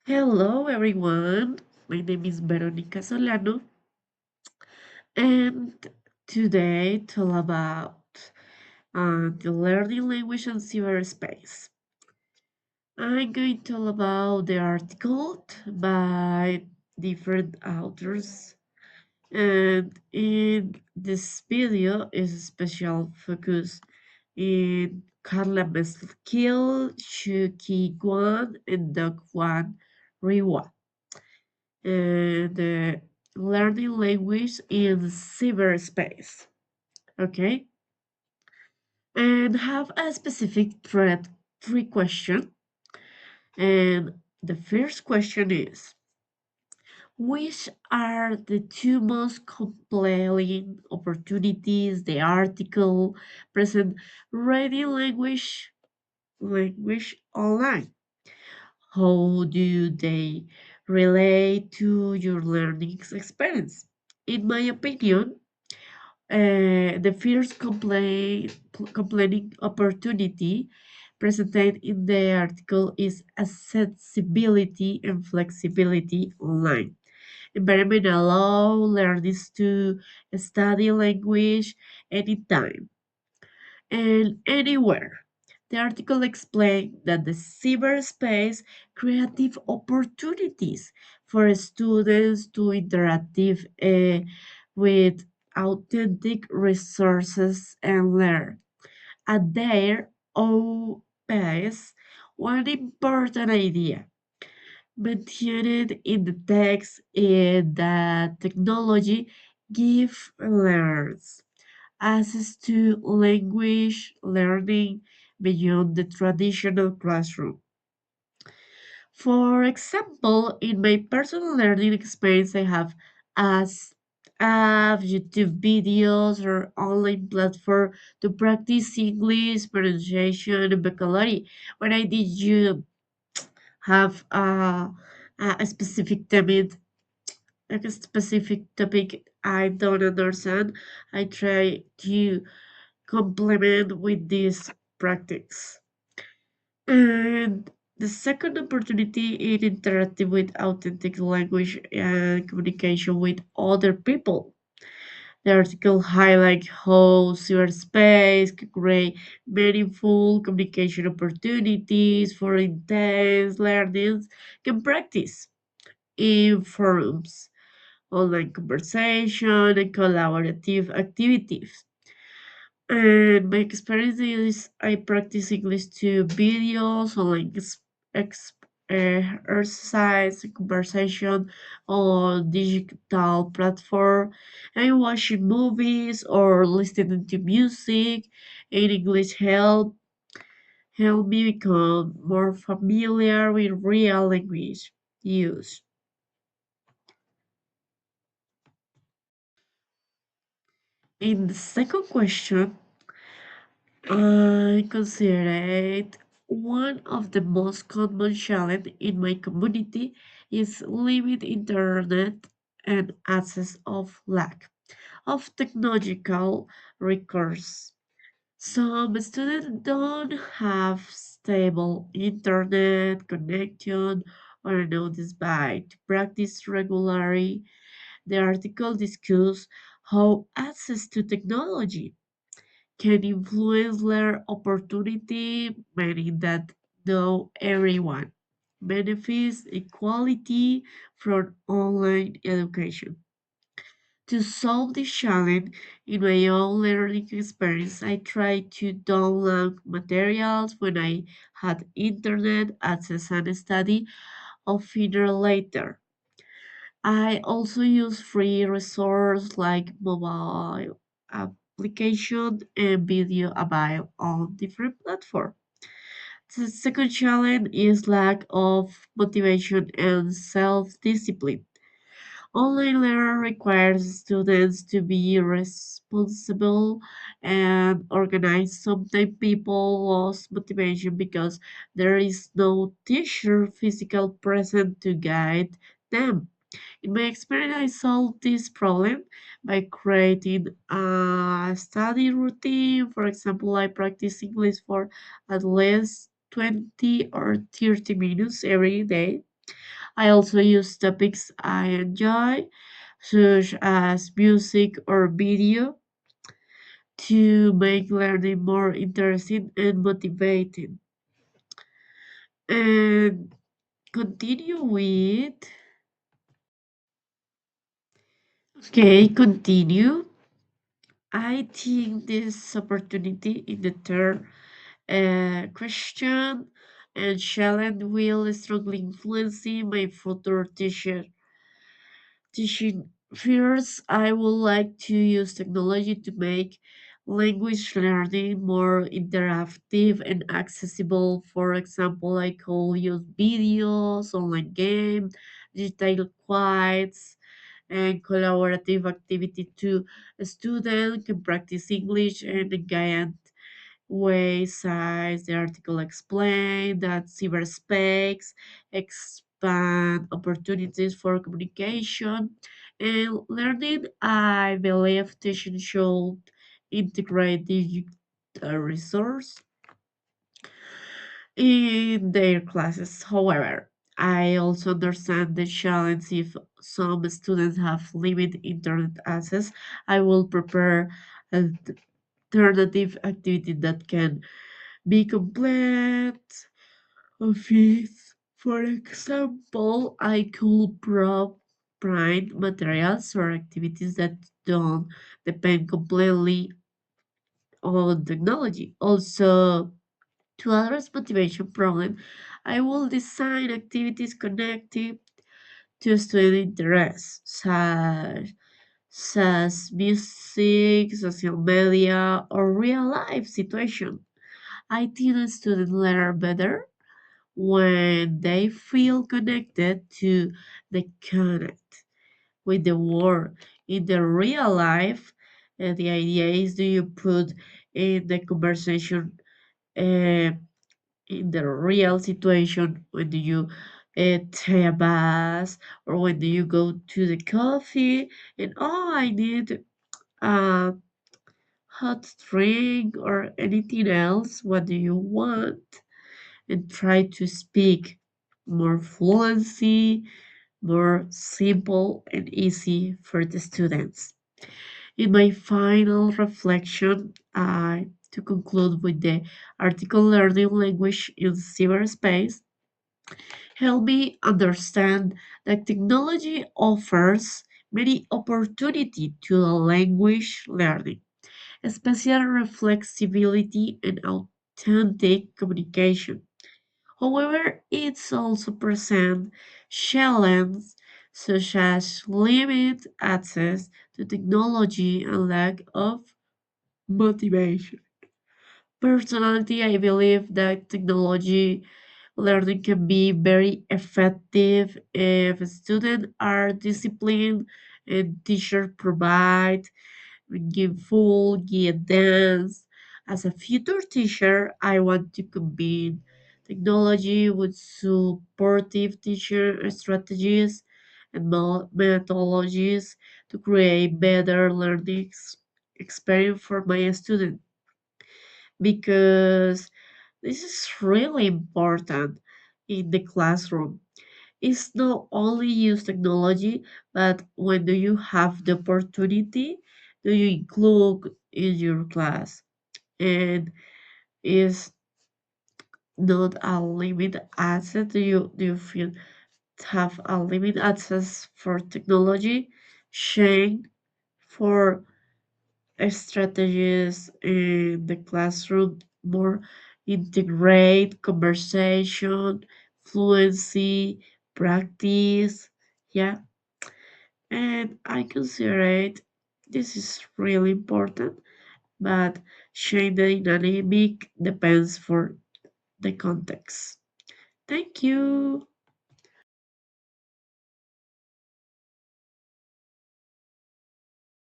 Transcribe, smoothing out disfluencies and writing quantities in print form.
Hello, everyone. My name is Veronica Solano, and today it's all about the learning language and cyberspace. I'm going to tell about the article by different authors, and in this video is a special focus in Carla Mesquil, Shuki Guan, and Doug Wan Riwa. The learning language in cyberspace. Okay, and have a specific thread three question. And the first question is, which are the two most compelling opportunities the article present reading language online? How do they relate to your learning experience? In my opinion, the first complaining opportunity presented in the article is accessibility and flexibility online. Environment allow learners to study language anytime and anywhere. The article explained that the cyberspace creative opportunities for students to interactive with authentic resources and learn at their own pace. One important idea mentioned in the text is that technology gives learners access to language learning beyond the traditional classroom. For example, in my personal learning experience, I as have YouTube videos or online platform to practice English pronunciation and vocabulary. When I did you have a specific topic, I don't understand, I try to complement with this practice. And the second opportunity is interactive with authentic language and communication with other people. The article highlights how cyberspace can create meaningful communication opportunities for intense learners can practice in forums, online conversation, and collaborative activities. And my experience is I practice English through videos, online ex, exercise, conversation on digital platform, and watching movies or listening to music in English help me become more familiar with real language use. In the second question, I consider it one of the most common challenges in my community is limited internet and access of lack of technological recourse. Some students don't have stable internet connection or no device to practice regularly. The article discusses how access to technology can influence their opportunity, meaning that no everyone benefits equality from online education. To solve this challenge, in my own learning experience, I tried to download materials when I had internet access and study oftener later. I also use free resources like mobile application and video available on different platforms. The second challenge is lack of motivation and self-discipline. Online learning requires students to be responsible and organized. Sometimes people lose motivation because there is no teacher physical present to guide them. In my experience, I solved this problem by creating a study routine. For example, I practice English for at least 20 or 30 minutes every day. I also use topics I enjoy, such as music or video, to make learning more interesting and motivating. And continue with, okay, continue. I think this opportunity in the third question and challenge will strongly influence my future teaching. First, I would like to use technology to make language learning more interactive and accessible. For example, I could use videos, online games, digital quiz, and collaborative activity to a student can practice English and engage ways as the article explained that cyberspace expand opportunities for communication and learning. I believe teaching should integrate digital resource in their classes. However, I also understand the challenge if some students have limited internet access. I will prepare alternative activity that can be complete office. For example, I could print materials or activities that don't depend completely on technology. Also, to address motivation problem, I will design activities connected to student interests, such as music, social media, or real life situation. I think students learn better when they feel connected to the connect with the world in the real life. The idea is, do you put in the conversation uh, in the real situation? When do you take a bath, or when do you go to the coffee and, oh, I need a hot drink or anything else, what do you want? And try to speak more fluency, more simple and easy for the students. In my final reflection, to conclude with the article learning language in cyberspace, help me understand that technology offers many opportunity to language learning, especially flexibility and authentic communication. However, it's also present challenges such as limited access to technology and lack of motivation. Personally, I believe that technology learning can be very effective if students are disciplined and teachers provide give full guidance. As a future teacher, I want to combine technology with supportive teacher strategies and methodologies to create better learning experience for my students, because this is really important in the classroom. It's not only use technology, but when do you have the opportunity, do you include in your class? And is not a limit access? Do you feel have a limit access for technology? Shane for strategies in the classroom, more integrate conversation, fluency, practice. Yeah, and I consider it this is really important, but change the dynamic depends for the context. Thank you.